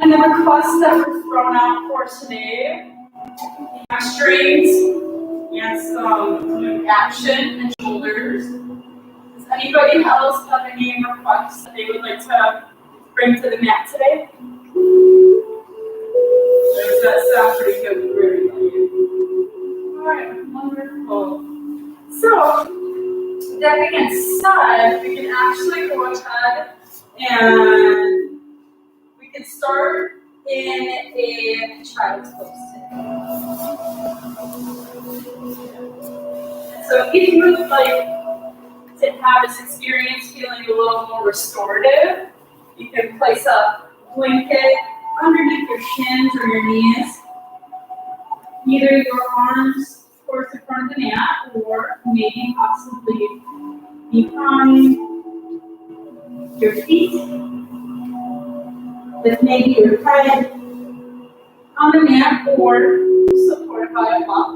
And the requests that were thrown out for today, hamstrings, and some new action and shoulders. Does anybody else have any requests that they would like to bring to the mat today? Does that sound pretty good for everybody? All right, wonderful. So, that being said, we can actually go ahead and we can start in a child's pose today. So if you would like to have this experience feeling a little more restorative, you can place a blanket underneath your shins or your knees, either your arms towards the front of the mat or maybe possibly behind your feet, with maybe your head on the mat or supported by a block.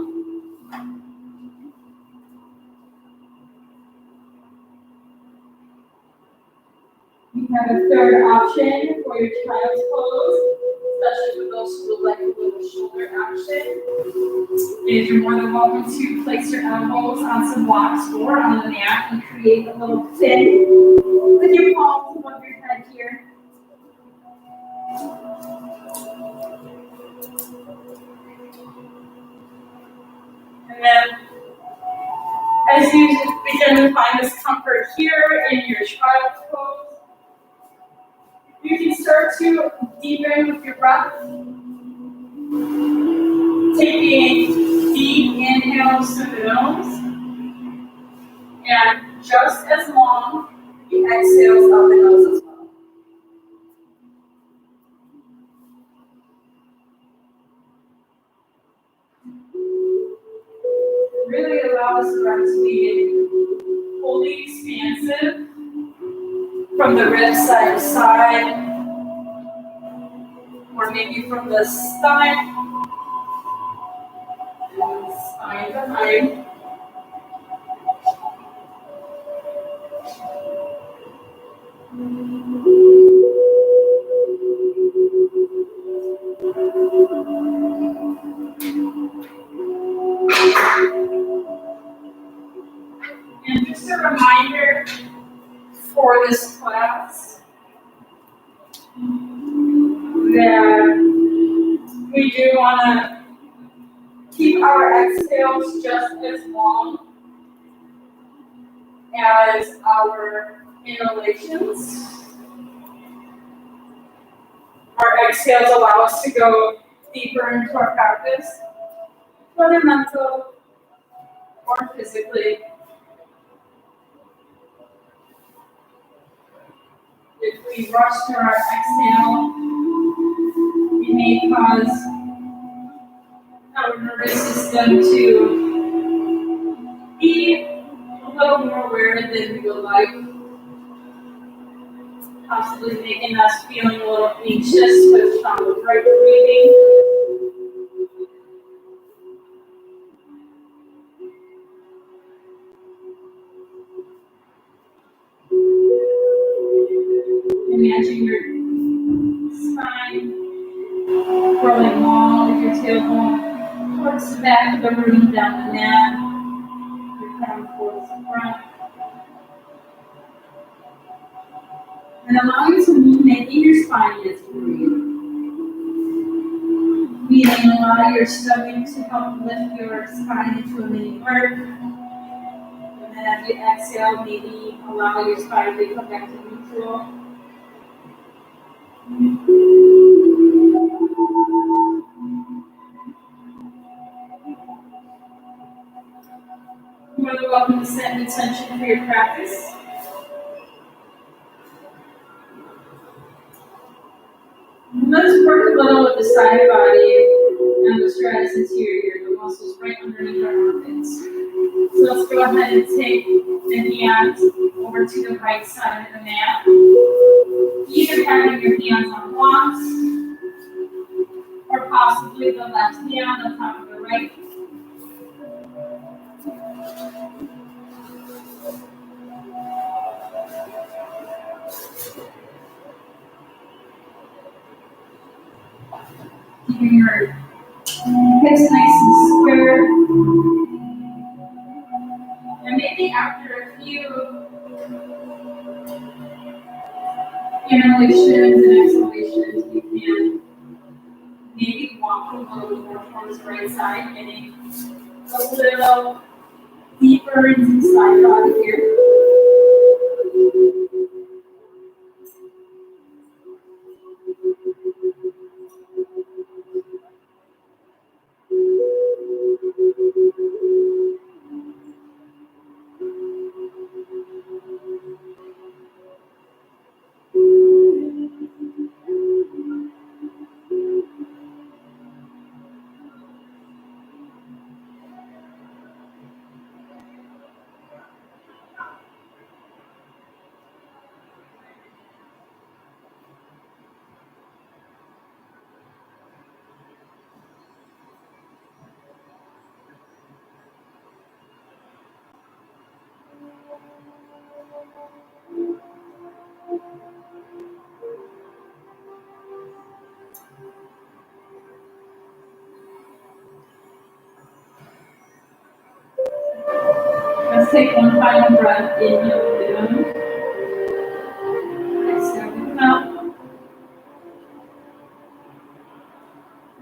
You have a third option for your child's pose, especially for those who would like a little shoulder action. And you're more than welcome to place your elbows on some blocks or on the mat and create a little fin with your palms above your head here. And then, as you begin to find this comfort here in your child's pose, you can start to deepen with your breath. Taking deep inhales through the nose, and just as long, the exhales out the nose as well. Really allow this breath to be fully expansive from the ribs side to side, or maybe from the spine to height. And just a reminder for this class that we do want to keep our exhales just as long as our inhalations. Our exhales allow us to go deeper into our practice, whether mental or physically. If we rush through our exhale, we may cause our nervous system to be a little more aware than we would like, possibly making us feeling a little anxious with shallow right breathing. Imagine your spine growing long with your tailbone towards the back of the room, down the mat, your crown towards the front. And allow you to move, making your spine as you breathe. Meaning allow your stomach to help lift your spine into a mini arc. And then as you exhale, maybe allow your spine to come back to neutral. You're more than welcome to set intention for your practice. Let's work a little with the side body and the stratus anterior, the muscles right underneath our armpits. So let's go ahead and take the hands over to the right side of the mat. Either having your hands on blocks, or possibly the left hand on top of the right. Keeping your hips nice and square. And maybe after a few inhalations and exhalations, you can maybe walk a little more towards the right side, getting a little deeper into the side body here. Let's take one final breath. Inhale through the nose. Exhale through the mouth.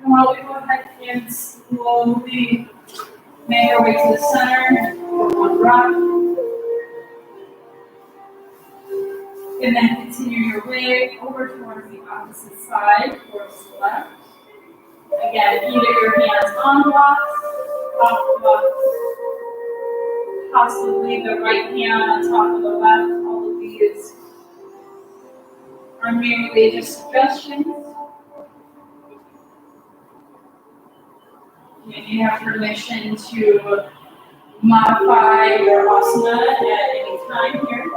And while we go ahead and slowly make our way to the center for one breath, and then continue your way over towards the opposite side, towards the left. Again, either your hands on blocks, off blocks, possibly the right hand on top of the left. All of these are merely just suggestions. And you have permission to modify your asana at any time here.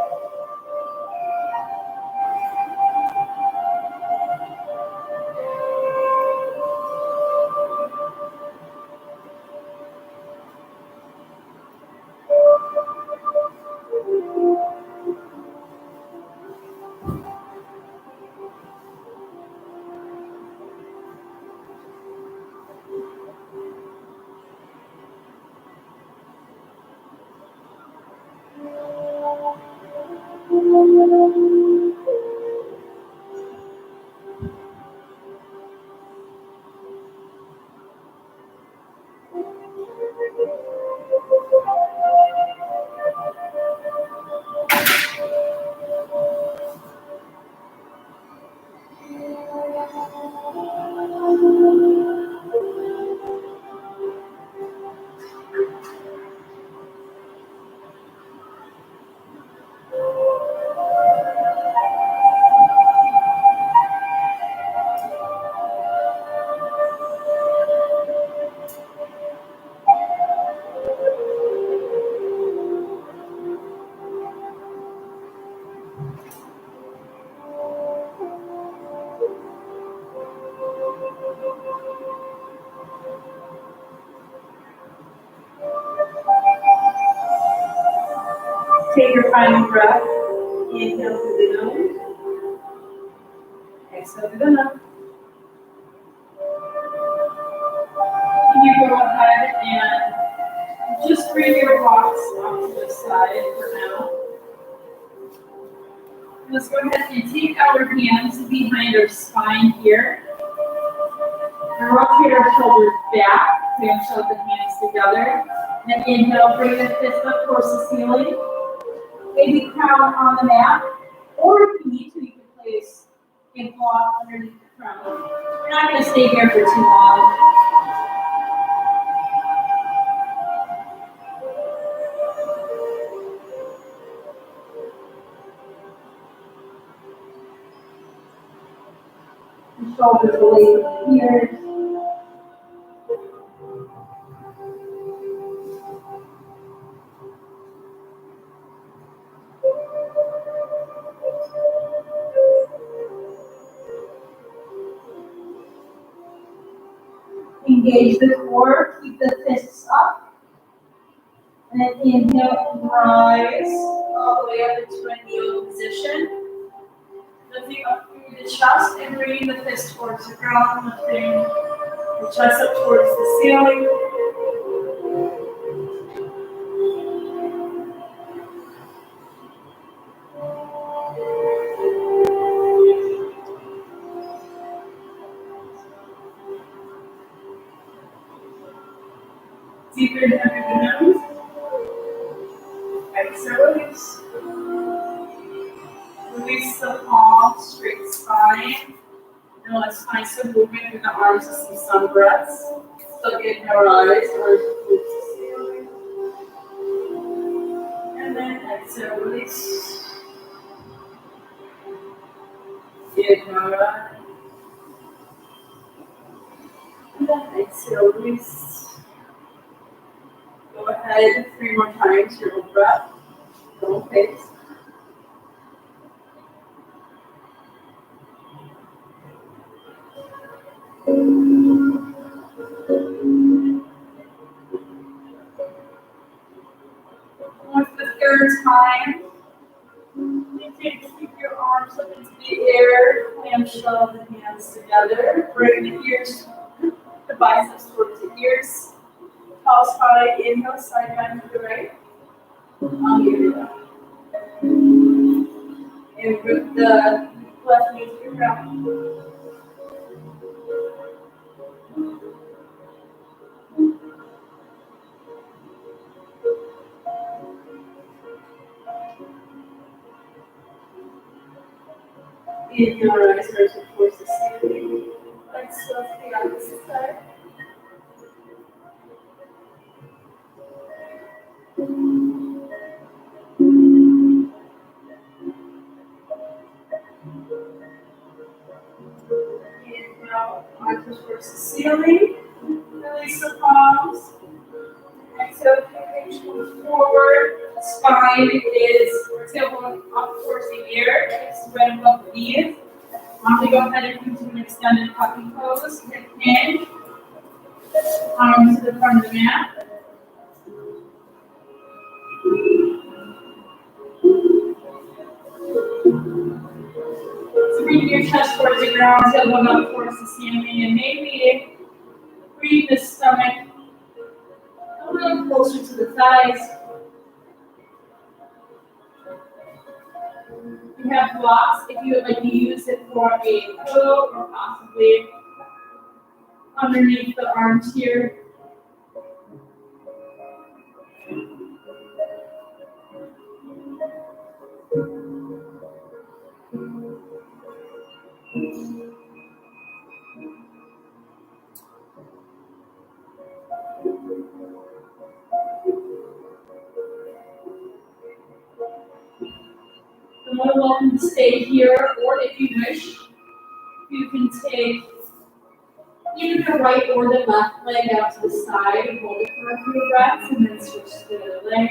Take your final breath. Inhale through the nose. Exhale through the mouth. You go ahead and just bring your blocks off to the side for now. Let's go ahead and take our hands behind our spine here. And rotate our shoulders back. Hand shove the hands together. And inhale, bring the fist up towards the ceiling. Maybe crown on the mat. Or if you need to, you can place a block underneath the crown. We're not going to stay here for too long. The shoulders away from the ears. Engage the core, keep the fists up. And then inhale, rise all the way up into a kneeling position. Lifting up through the chest and bringing the fist towards the ground, lifting The chest up towards the ceiling. Deeper inhale through the nose. Exhale, release. Release the palm, straight spine. Now let's find some movement through the arms to see some breaths. So get our eyes towards the ceiling. And then exhale, release. Inhale, rise. And then exhale, release. Go ahead 3 more times, your own breath. Don't pace. Once the third time, you can keep your arms up into the air, clamshell the hands together, bring the ears, the biceps towards the ears, tall spine, inhale, side bend to the right, on your left. And root the left knee to the ground. Inhale, rise, vertical towards the ceiling. Exhale to the opposite side. Inhale, arms towards the ceiling. Release the palms. Exhale, reach forward. Spine is tailbone up towards the ear. Hips spread above the knees. Want to go ahead and continue an extended puppy pose. Hip hinge. Arms to the front of the mat. So bring your chest towards the ground, tailbone up towards the ceiling, and maybe bring the stomach a little closer to the thighs. You have blocks if you would like to use it for a pillow or possibly underneath the arms here. You're more than welcome to stay here, or if you wish, you can take either the right or the left leg out to the side and hold it for a few breaths, and then switch to the other leg.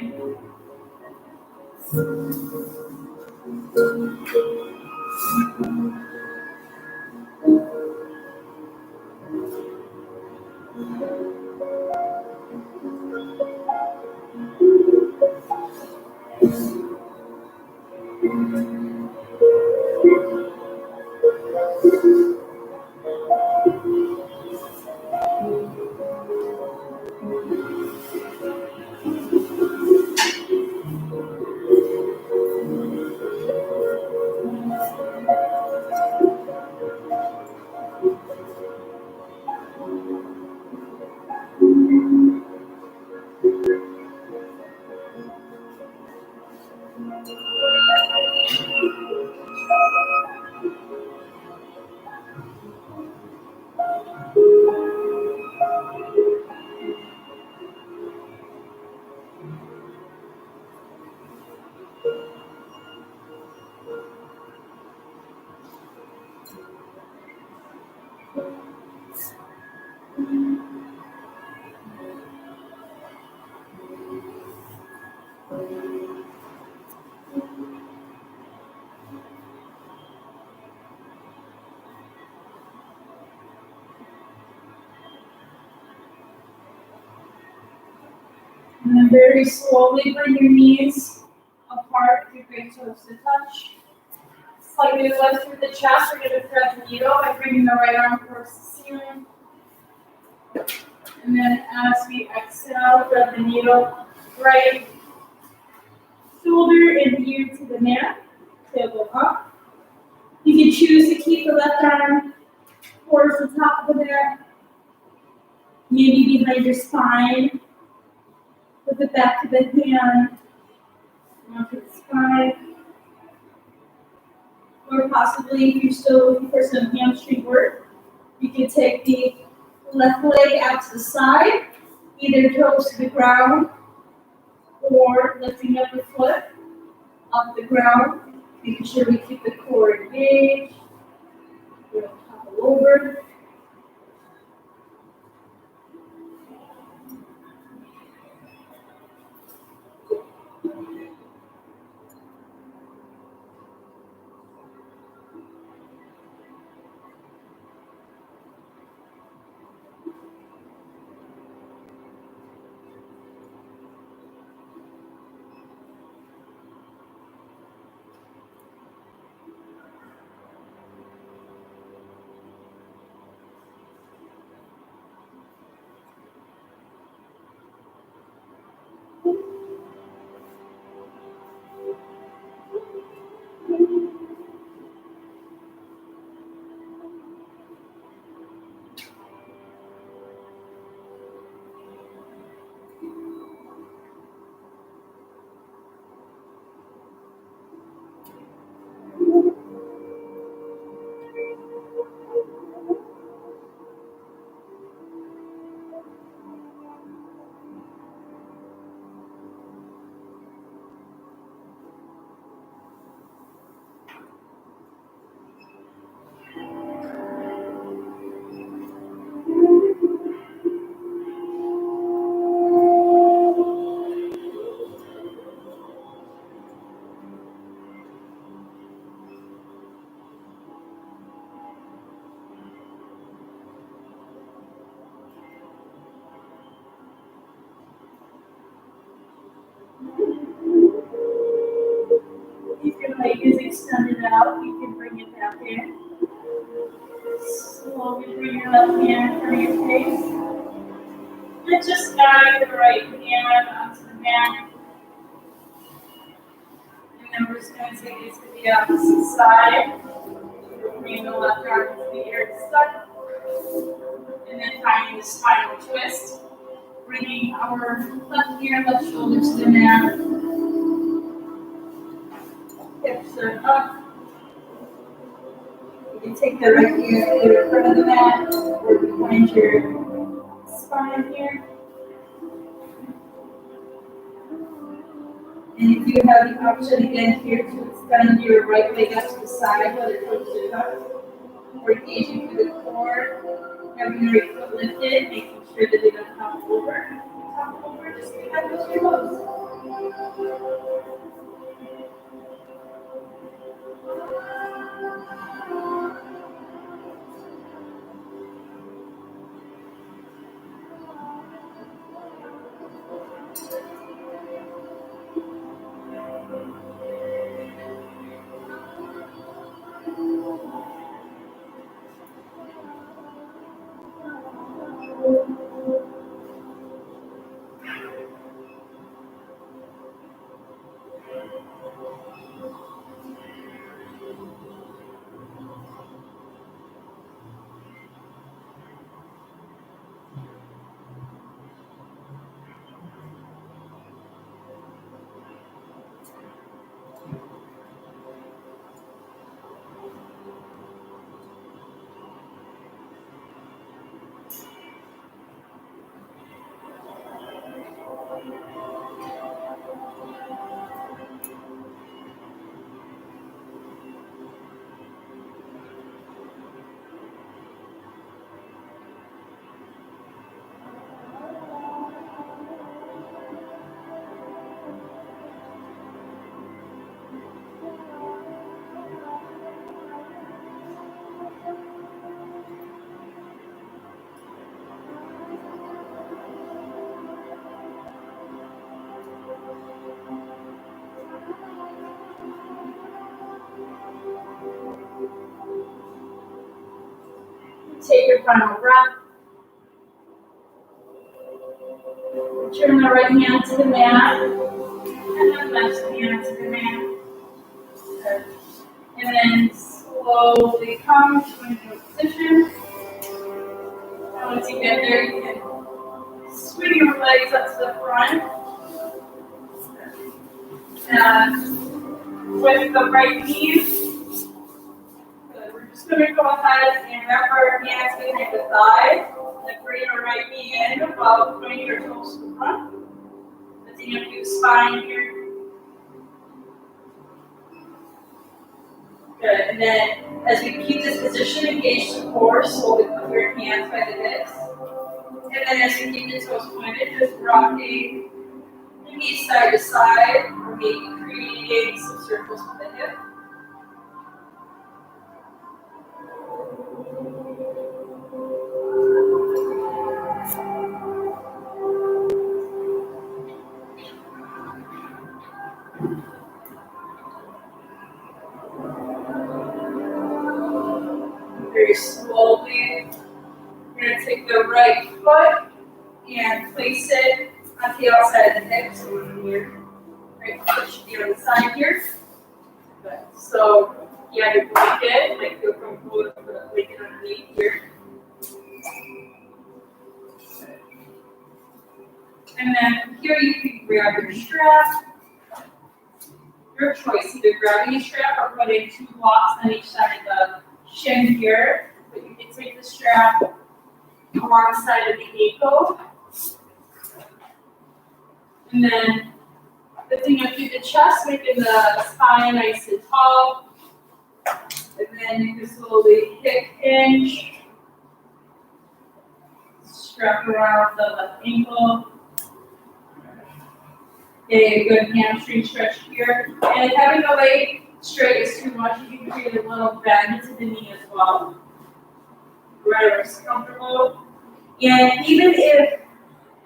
And then very slowly bring your knees apart, your great toes to touch. Slightly lift through the chest. We're going to thread the needle by bringing the right arm towards the ceiling. And then as we exhale, thread the needle, right shoulder and view to the mat, tail go up. You can choose to keep the left arm towards the top of the mat, maybe behind your spine, with the back of the hand onto the spine. Or possibly, if you're still looking for some hamstring work, you can take the left leg out to the side, either toes to the ground or lifting up the foot off the ground, making sure we keep the core engaged. We'll topple over. If your leg is extended out, you can bring it back in. Slowly bring your left hand for your face. And just guide the right hand onto the mat. And then we're just going to take it to the opposite side. Bring the left arm to the ear stuck. And then finding the spinal twist. Bringing our left ear, left shoulder to the mat. Hips are up. You can take the right ear either in front of the mat or behind your spine here. And if you have the option again here to extend your right leg out to the side, whether toes to touch, or engaging through the core, having your right foot lifted, making sure that they don't topple over. Topple over, just behind those your toes. Take your final breath. Turn the right hand to the mat, and then left hand to the mat. Good. And then slowly come to a new position. And once you get there, you can swing your legs up to the front. And with the right knee, good. We're just going to go ahead and wrap our hands behind the thigh. And bring your right knee in while pointing your toes to the front. Lifting up your spine here. Good. And then as we keep this position, engage the core, slowly put your hands by the hips. And then as you keep the toes pointed, just rocking the knees side to side, or maybe creating some circles with the hip. Very slowly, we're going to take the right foot and place it on the outside of the hip. So here, right foot should be on the side here. Good. So you have your blanket, like feel comfortable with the blanket underneath here. And then here you can grab your strap. Your choice, either grabbing a strap or putting 2 blocks on each side of the shin here. But you can take the strap alongside of the ankle. And then lifting up through the chest, making the spine nice and tall. And then you can slowly hip hinge. Strap around the left ankle. Getting a good hamstring stretch here. And if having the leg straight is too much, you can create a little bend to the knee as well. Wherever's comfortable. And even if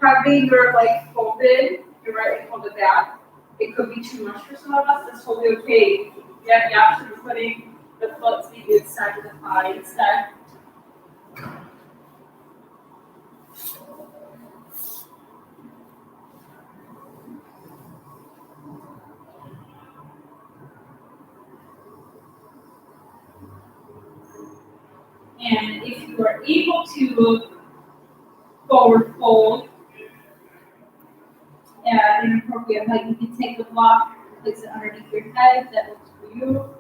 having your leg folded, your right leg folded back, it could be too much for some of us. That's totally okay. You have the option of putting the foot to the inside of the thigh instead. And if you are able to forward fold at an appropriate height, you can take the block, place it underneath your head. That works for you.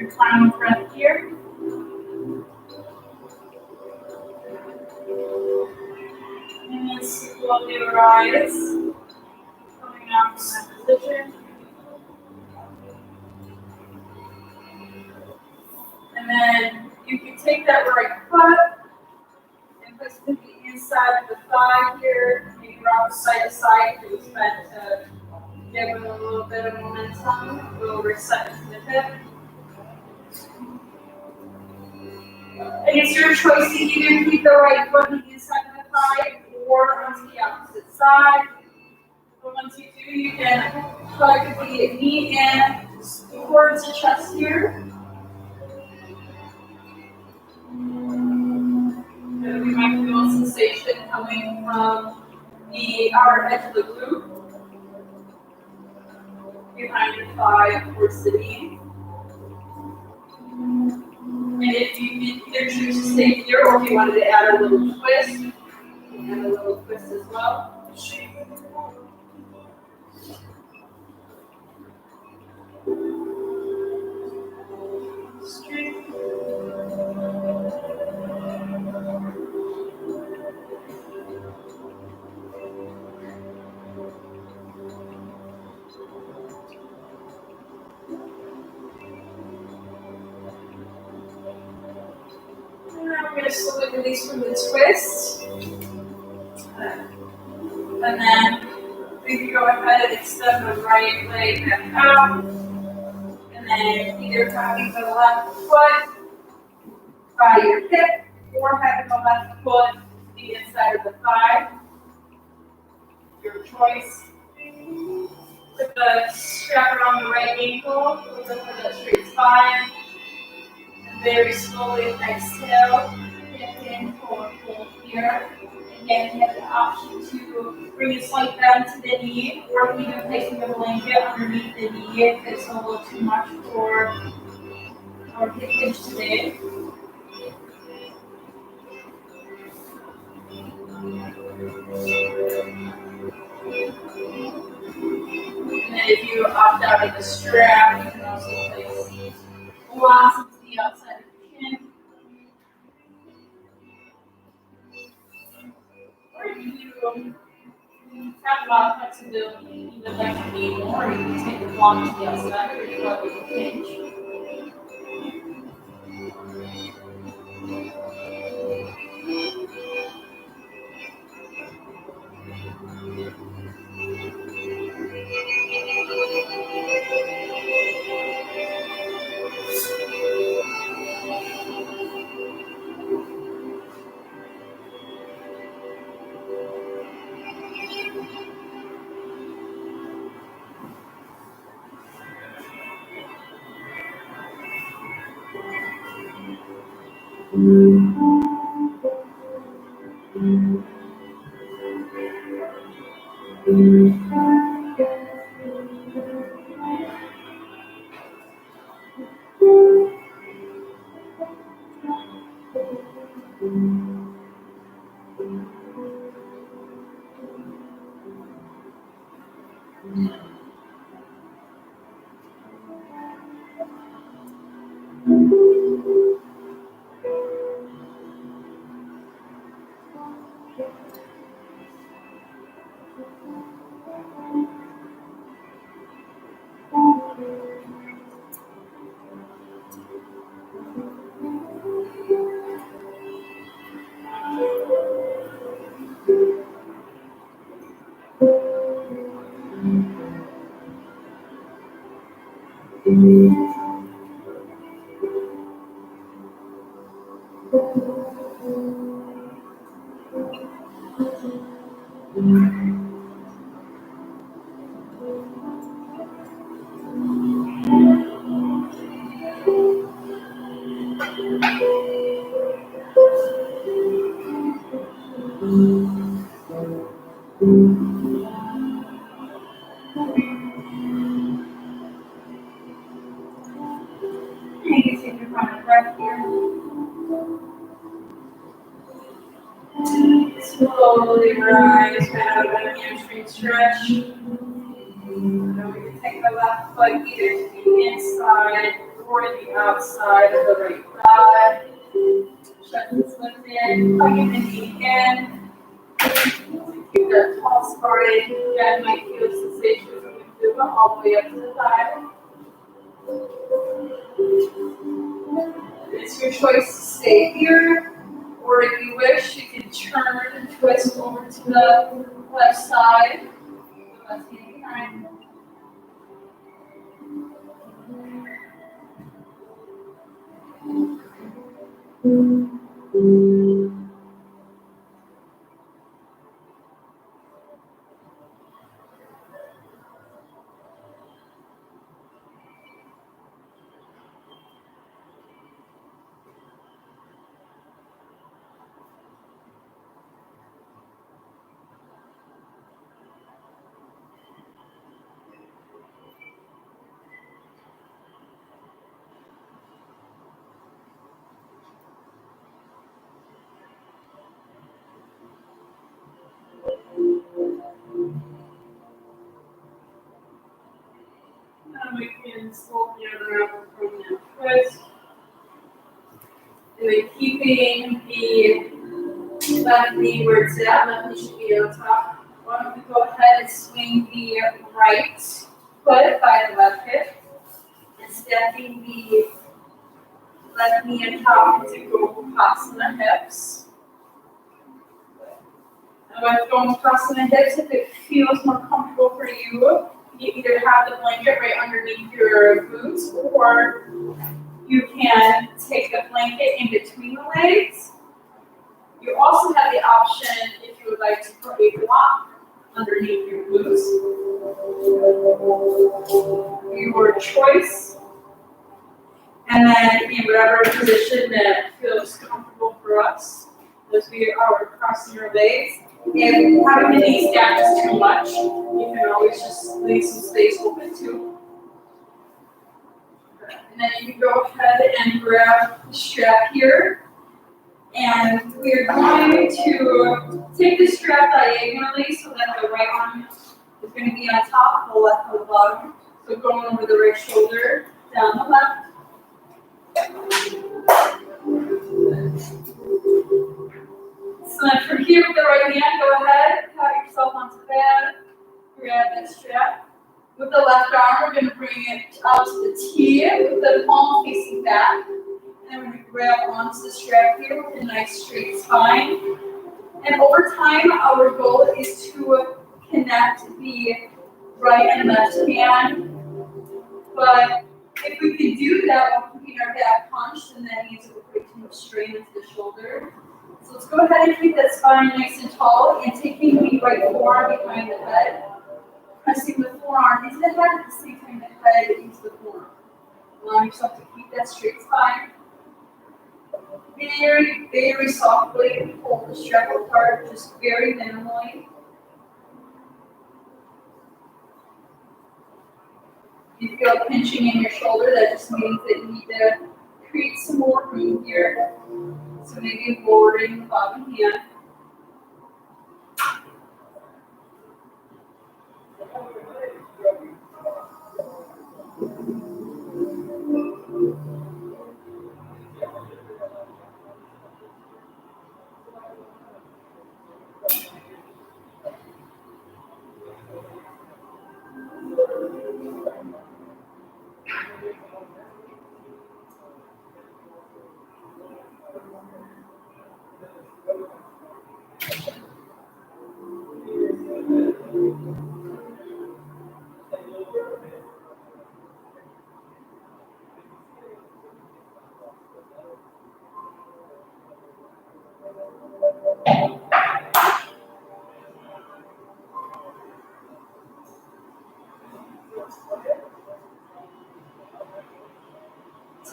your final breath here. And then slowly rise, coming out from that position. And then you can take that right foot and push it to the inside of the thigh here. Maybe rock side to side to expect to give it a little bit of momentum, a little reset to the hip. And it's your choice to either keep the right foot on the inside of the thigh or onto the opposite side. But once you do, you can plug the knee in towards the chest here. And we might feel a sensation coming from the outer edge of the glute behind your thigh towards the knee. And if you either choose to stay here or if you wanted to add a little twist, you can add a little twist as well. Straight. Now we're going to slowly release from the twist. And then we can go ahead and extend the right leg back out. And then either having the left foot by your hip or having the left foot the inside of the thigh. Your choice. Put the strap around the right ankle, look for that straight spine. And very slowly exhale, hip in, pull here. Again, you have the option to bring a slight bend to the knee or even placing a blanket underneath the knee if it's a little too much for our hip hinge today. And then if you opt out of the strap, you can also place blocks into the outside of the chin. Or if you have a lot of flexibility, even like you need more, you can take a block to the outside or you love a hinge. You can take your final breath here. Slowly rise out of that hamstring stretch. Now we can take the left foot either to the inside or the outside of the right thigh. Chest is lifted, hugging the knee in. Keep that tall spine. Again, might feel sensation from the yoga all the way up to the thigh. It's your choice to stay here, or if you wish, you can turn and twist over to the left side. Left hand behind. Now we can slowly unravel from that twist. And then keeping the left knee where it's at, left knee should be on top. Why don't we go ahead and swing the right foot by the left hip and stepping the left knee on top into Gopasana hips. And with Gopasana hips, if it feels more comfortable for you, you either have the blanket right underneath your boots, or you can take the blanket in between the legs. You also have the option, if you would like to put a block underneath your boots. Your choice. And then in whatever position that feels comfortable for us, as we are crossing your legs. If having the knees down is too much, you can always just leave some space open too. And then you can go ahead and grab the strap here. And we're going to take the strap diagonally so that the right arm is going to be on top, the left on the bottom. So going over the right shoulder, down the left. So then from here with the right hand, go ahead, pat yourself onto that, grab that strap. With the left arm, we're going to bring it out to the T with the palm facing back. And then we're going to grab onto the strap here with a nice straight spine. And over time, our goal is to connect the right and left hand. But if we can do that while keeping our back punched, then that means that we're putting too much strain into the shoulder. So let's go ahead and keep that spine nice and tall and taking the right forearm behind the head, pressing the forearm into the head at the same time the head into the forearm. Allow yourself to keep that straight spine. Very, very softly pull the strap apart, just very minimally. If you feel pinching in your shoulder, that just means that you need to create some more room here. So maybe lowering the bottom hand.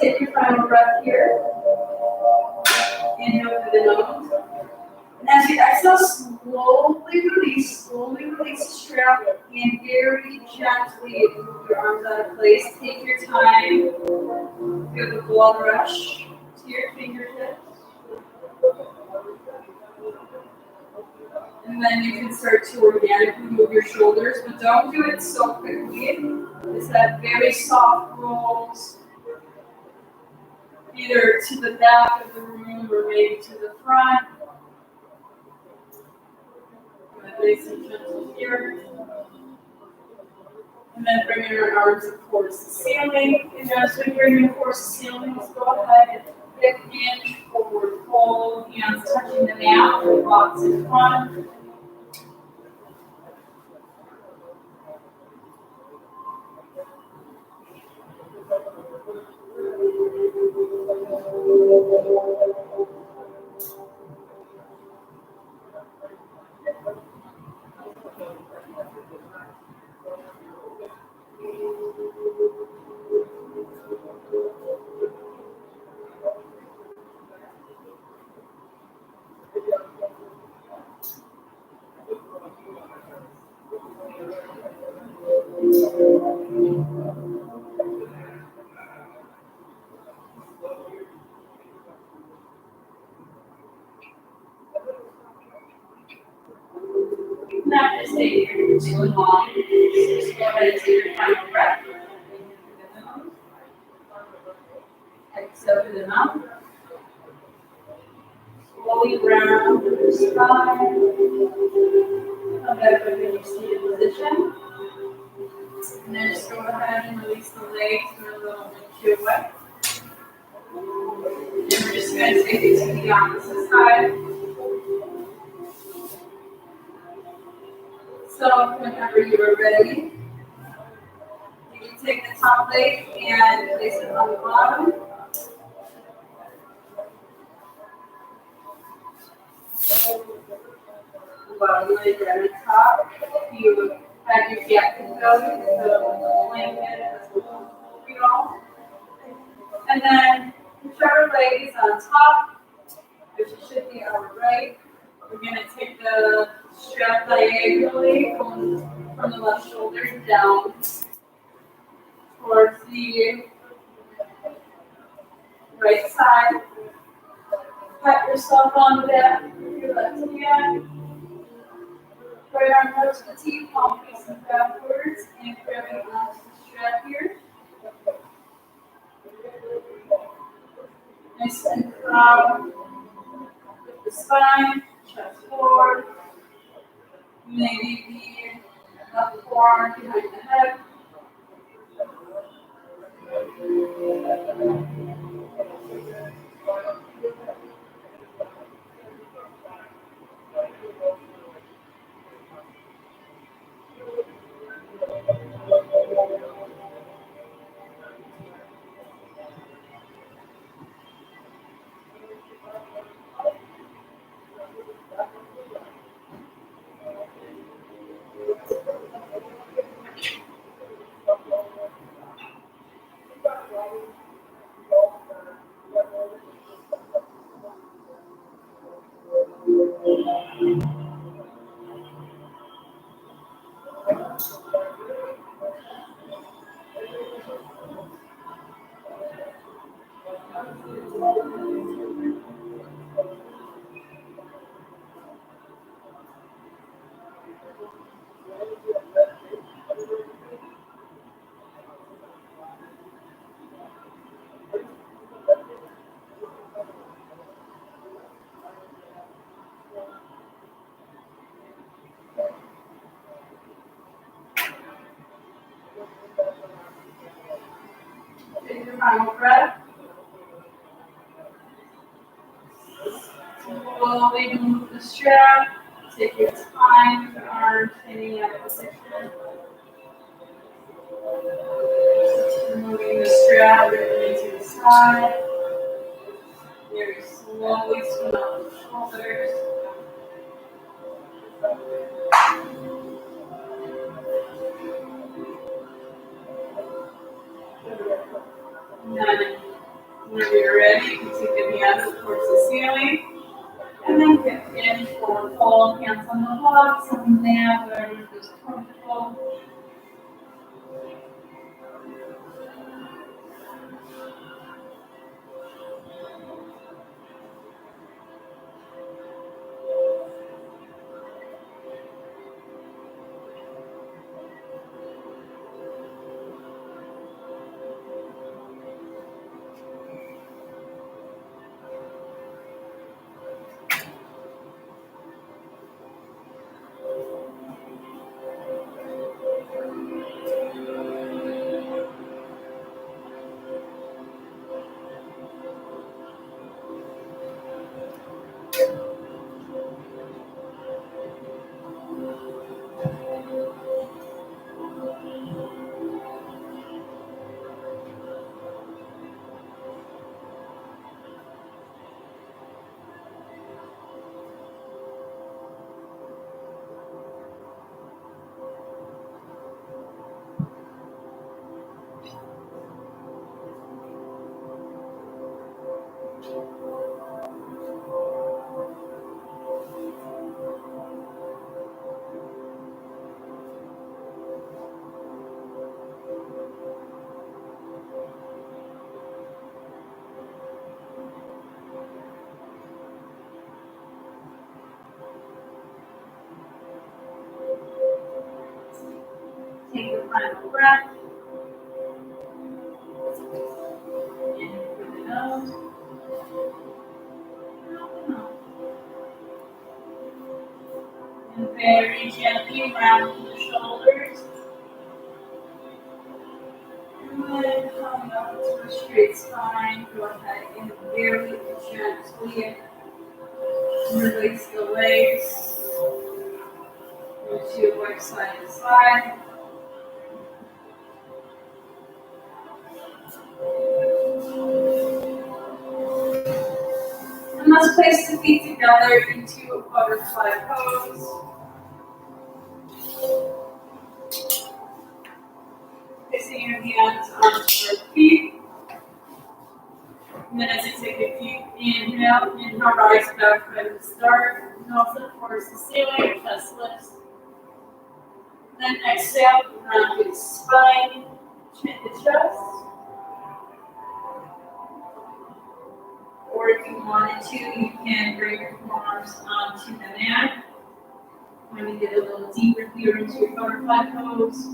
Take your final breath here. Inhale through the nose. And as you exhale, slowly release the strap and very gently move your arms out of place. Take your time. Feel the blood rush to your fingertips. And then you can start to organically move your shoulders, but don't do it so quickly. Just have very soft rolls. either to the back of the room or maybe to the front. Nice and gentle here. And then bringing our arms up towards the ceiling. And as we bring them towards the ceiling, let's go ahead and hip hinge, forward fold, hands touching the mat, blocks in front. Not just stay here for too long. Just go ahead and take your final breath. Exhale through the mouth. Slowly round through the spine. Come back up in your seated position. And then just go ahead and release the legs and a little bit away. And we're just going to take it to the opposite side. So whenever you are ready, you can take the top leg and place it on the bottom. Bottom leg at the top. You have your gap to go, so blanket as well. And then whichever leg is on top, which should be our right, we're going to take the strap diagonally from the left shoulder down towards the right side. Pat yourself on the back with your left hand. Right arm touch the T, palm facing backwards, and grabbing onto the strap here. Nice and proud with the spine, chest forward. Maybe the left forearm behind the head. Take your final breath. Slowly move the strap. Take your time with your arms standing at a position. Removing the strap, bringing it to the side. Very slowly swing out the shoulders. And then, whenever you're ready, you can take the hands towards the ceiling. And then hip in for fold, hands on the blocks, on the mat, whatever feels comfortable. Take your final breath. In through the nose. Out the mouth. And very gently round the shoulders. And then coming up to a straight spine. Go ahead and very gently release the legs. Move to work side to side. And let's place the feet together into a butterfly pose. Placing your hands onto your feet. And then as you take a deep inhale, rise back from the start. And also towards the ceiling, chest lifts. Then exhale, round through the spine, chin to chest. Or if you wanted to, you can bring your forearms onto the mat. When you get a little deeper here into your butterfly pose.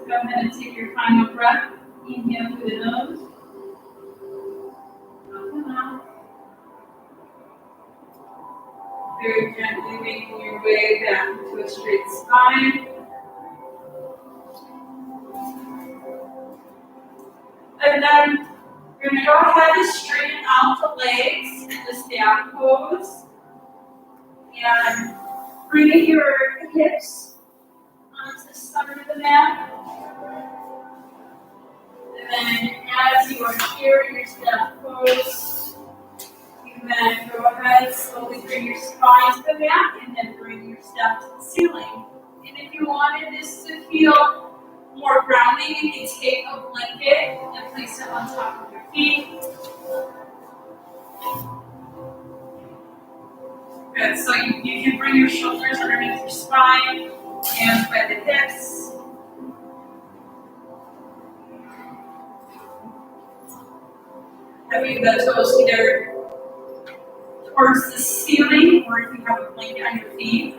Go ahead and take your final breath. Inhale through the nose. Out the mouth. Very gently making your way back to a straight spine. And then you're going to go ahead and straighten out the legs in the staff pose. And bring your hips onto the center of the mat. And then as you are here in your staff pose, you then go ahead and slowly bring your spine to the mat and then bring your step to the ceiling. And if you wanted this to feel more grounding, you can take a blanket and place it on top of your feet. Good, so you can bring your shoulders underneath your spine, hands by the hips. Having the toes either towards the ceiling, or if you have a blanket on your feet,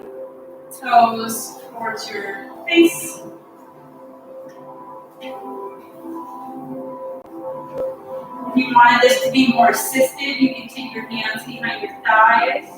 toes towards your face. If you wanted this to be more assisted, you can take your hands behind your thighs.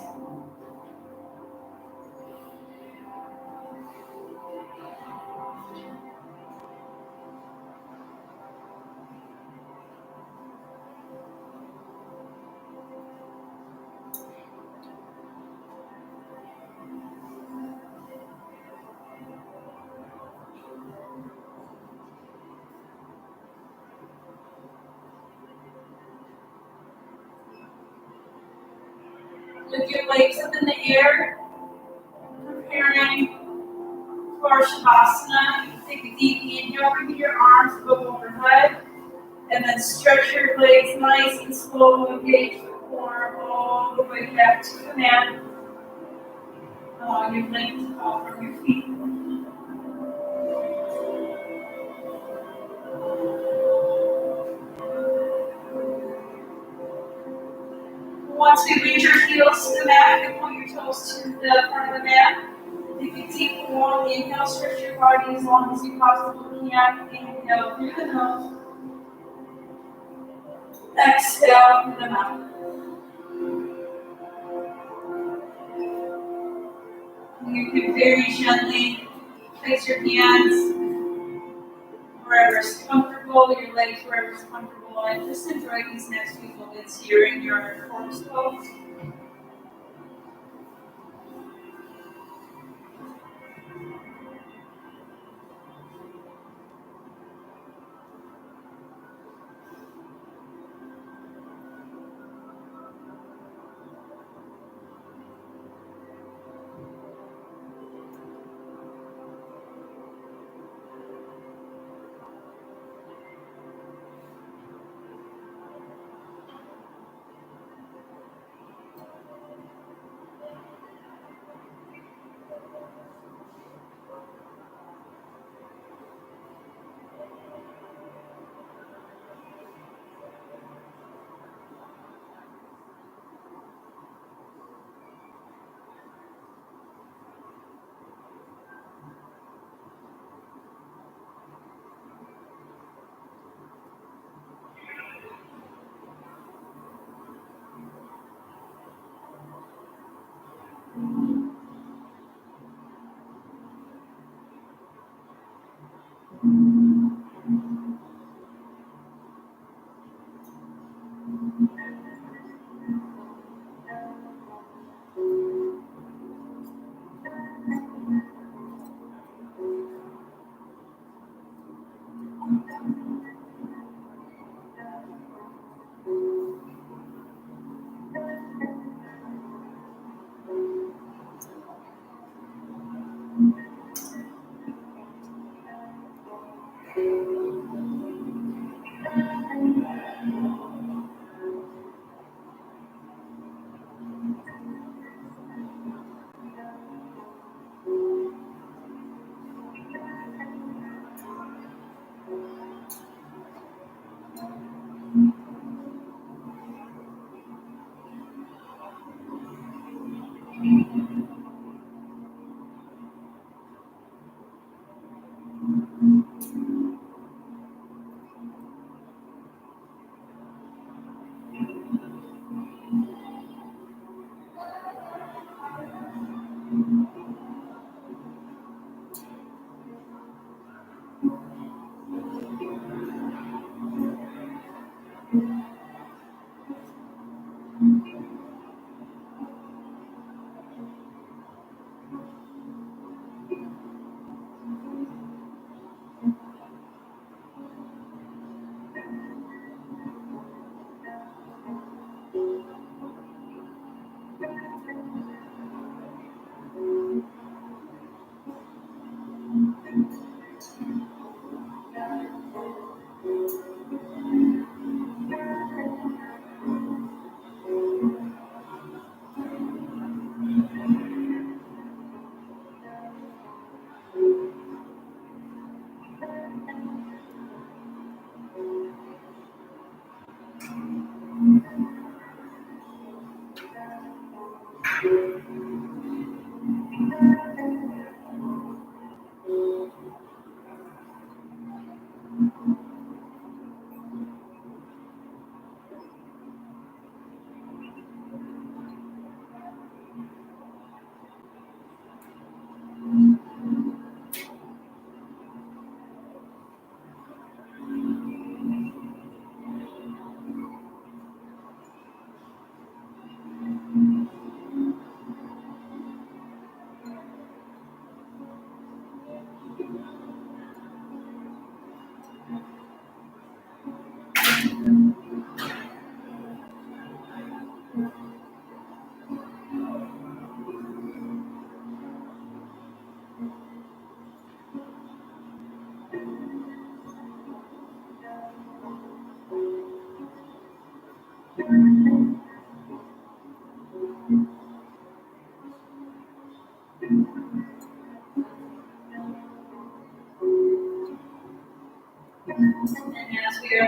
Lift your legs up in the air, preparing for Shavasana. You can take a deep inhale, bring your arms above overhead, and then stretch your legs nice and slow, engage the core all the way back to the mat. Allow your legs to fall from your feet. Once we reach your heels to the mat, you can point your toes to the front of the mat. Take a deep, long inhale, stretch your body as long as you possibly can. Inhale through the nose. Exhale through the mouth. You can very gently place your hands wherever's comfortable, your legs wherever's comfortable, and just enjoy these next few moments here in your corpse pose.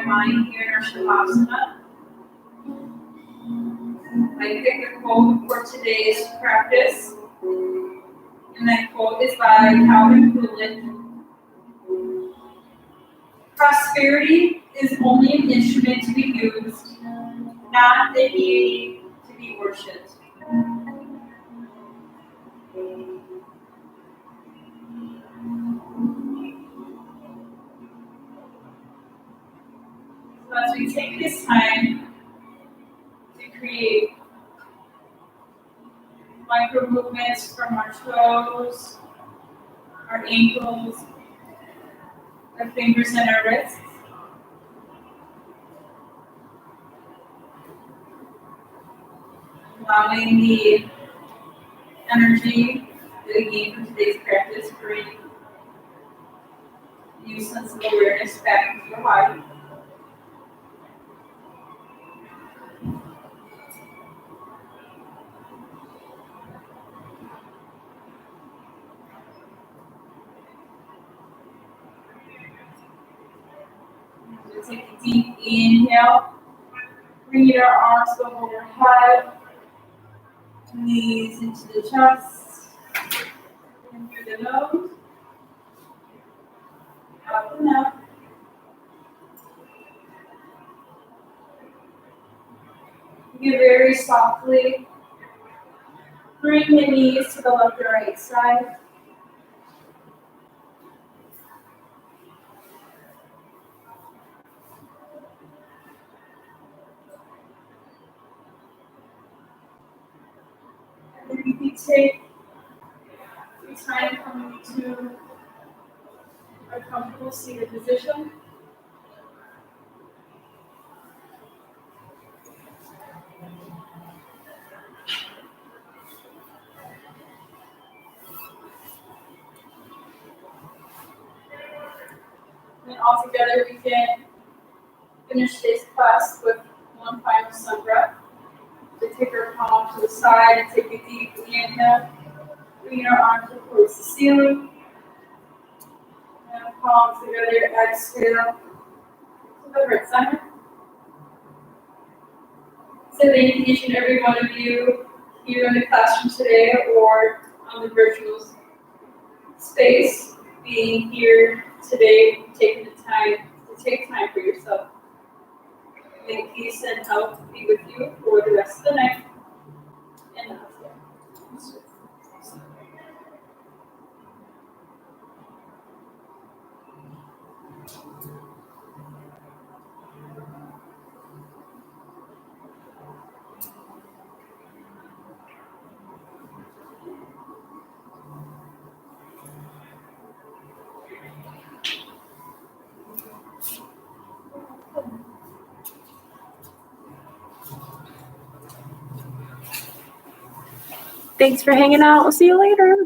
mind here in our Shavasana. I picked a quote for today's practice, and that quote is by Calvin Coolidge. Prosperity is only an instrument to be used, not the deity to be worshipped. So as we take this time to create micro movements from our toes, our ankles, our fingers, and our wrists, allowing the energy that we gain from today's practice bring new sense of awareness back into your body. So take a deep inhale, bring your arms over your head, knees into the chest, in through the nose, out and out. You very softly bring the knees to the left or right side. And then you can take your time coming to a comfortable seated position. And all together we can finish this class with one final sun breath. So take our palm to the side and take a deep inhale. Bring our arms towards the ceiling. And palms together, exhale to the heart center. So thank each and every one of you here in the classroom today or on the virtual space, being here today, taking the time to take time for yourself. May peace and health be with you for the rest of the night. And namaste. Thanks for hanging out. We'll see you later.